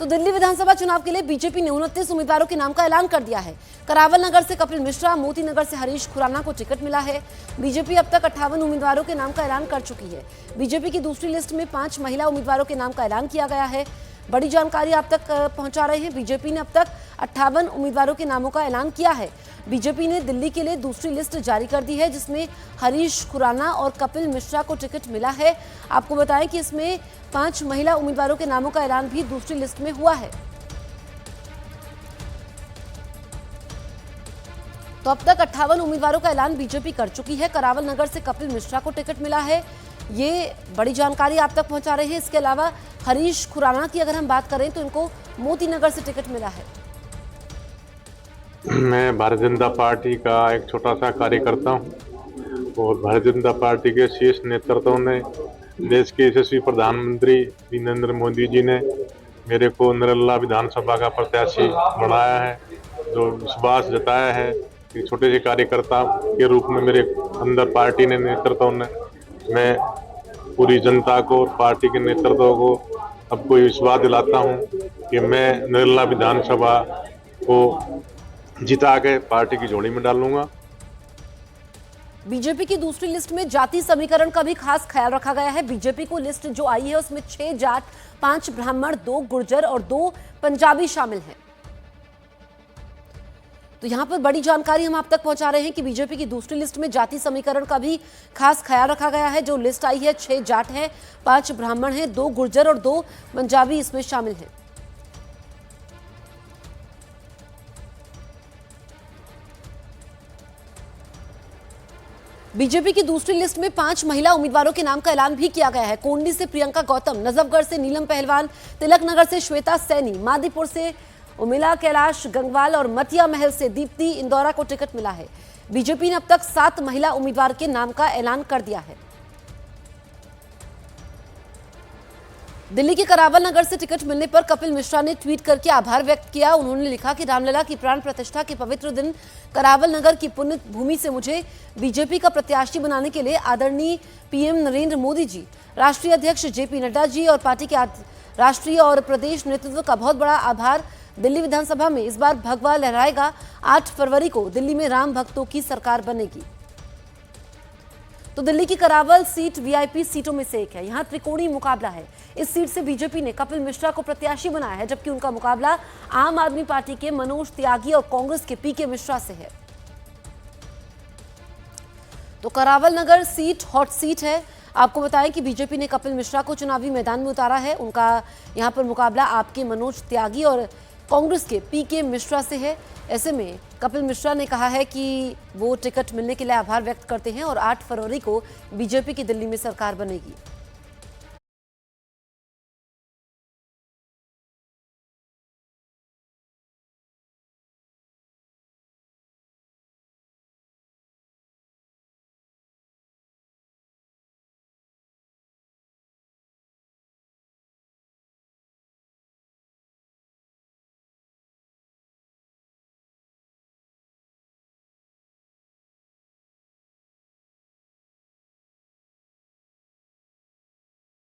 तो दिल्ली विधानसभा चुनाव के लिए बीजेपी ने 29 उम्मीदवारों के नाम का ऐलान कर दिया है। करावल नगर से कपिल मिश्रा, मोती नगर से हरीश खुराना को टिकट मिला है। बीजेपी अब तक 58 उम्मीदवारों के नाम का ऐलान कर चुकी है। बीजेपी की दूसरी लिस्ट में 5 महिला उम्मीदवारों के नाम का ऐलान किया गया है। बड़ी जानकारी आप तक पहुंचा रहे हैं। बीजेपी ने अब तक 58 उम्मीदवारों के नामों का ऐलान किया है। बीजेपी ने दिल्ली के लिए दूसरी लिस्ट जारी कर दी है, जिसमें हरीश खुराना और कपिल मिश्रा को टिकट मिला है। आपको बताएं कि इसमें 5 महिला उम्मीदवारों के नामों का ऐलान भी दूसरी लिस्ट में हुआ है। तो अब तक 58 उम्मीदवारों का ऐलान बीजेपी कर चुकी है। करावल नगर से कपिल मिश्रा को टिकट मिला है। ये बड़ी जानकारी आप तक पहुंचा रहे हैं। इसके अलावा हरीश खुराना की अगर हम बात करें तो इनको मोती नगर से टिकट मिला है। मैं भारतीय जनता पार्टी का एक छोटा सा कार्यकर्ता हूं और भारतीय जनता पार्टी के शीर्ष नेतृत्व ने, देश के यशस्वी प्रधानमंत्री नरेंद्र मोदी जी ने मेरे को नरेला विधानसभा का प्रत्याशी बनाया है। जो विश्वास जताया है कि छोटे से कार्यकर्ता के रूप में मेरे अंदर पार्टी ने नेतृत्व ने, मैं पूरी जनता को और पार्टी के नेतृत्व को अब कोई विश्वास दिलाता हूं कि मैं नरेला विधानसभा को जिता के पार्टी की झोली में डालूंगा। बीजेपी की दूसरी लिस्ट में जाति समीकरण का भी खास ख्याल रखा गया है। बीजेपी को लिस्ट जो आई है उसमें 6 जाट, 5 ब्राह्मण, 2 गुर्जर और 2 पंजाबी शामिल हैं। तो यहां पर बड़ी जानकारी हम आप तक पहुंचा रहे हैं कि बीजेपी की दूसरी लिस्ट में जाति समीकरण का भी खास ख्याल रखा गया है। जो लिस्ट आई है 6 जाट हैं, 5 ब्राह्मण हैं, 2 गुर्जर और 2 पंजाबी इसमें शामिल हैं। बीजेपी की दूसरी लिस्ट में 5 महिला उम्मीदवारों के नाम का ऐलान भी किया गया है। कोंडी से प्रियंका गौतम, नजफगढ़ से नीलम पहलवान, तिलक नगर से श्वेता सैनी, मादीपुर से उमिला कैलाश गंगवाल और मतिया महल से दीप्ति इंदौरा को टिकट मिला है। बीजेपी ने अब तक 7 महिला उम्मीदवार के नाम का ऐलान कर दिया है। दिल्ली के करावल नगर से टिकट मिलने पर कपिल मिश्रा ने ट्वीट करके आभार व्यक्त किया। उन्होंने लिखा कि रामलला की प्राण प्रतिष्ठा के पवित्र दिन करावल नगर की पुण्य भूमि से मुझे बीजेपी का प्रत्याशी बनाने के लिए आदरणीय पीएम नरेंद्र मोदी जी, राष्ट्रीय अध्यक्ष जेपी नड्डा जी और पार्टी के राष्ट्रीय और प्रदेश नेतृत्व का बहुत बड़ा आभार। दिल्ली विधानसभा में इस बार भगवा लहराएगा। 8 फरवरी को दिल्ली में राम भक्तों की सरकार बनेगी। तो दिल्ली की करावल सीट वीआईपी सीटों में से एक है। यहां त्रिकोणीय मुकाबला है। इस सीट से बीजेपी ने कपिल मिश्रा को प्रत्याशी बनाया है, जबकि उनका मुकाबला आम आदमी पार्टी के मनोज त्यागी और कांग्रेस के पीके मिश्रा से है। तो करावल नगर सीट हॉट सीट है। आपको बताएं कि बीजेपी ने कपिल मिश्रा को चुनावी मैदान में उतारा है। उनका यहां पर मुकाबला आपके मनोज त्यागी और कांग्रेस के पीके मिश्रा से है। ऐसे में कपिल मिश्रा ने कहा है कि वो टिकट मिलने के लिए आभार व्यक्त करते हैं और 8 फरवरी को बीजेपी की दिल्ली में सरकार बनेगी।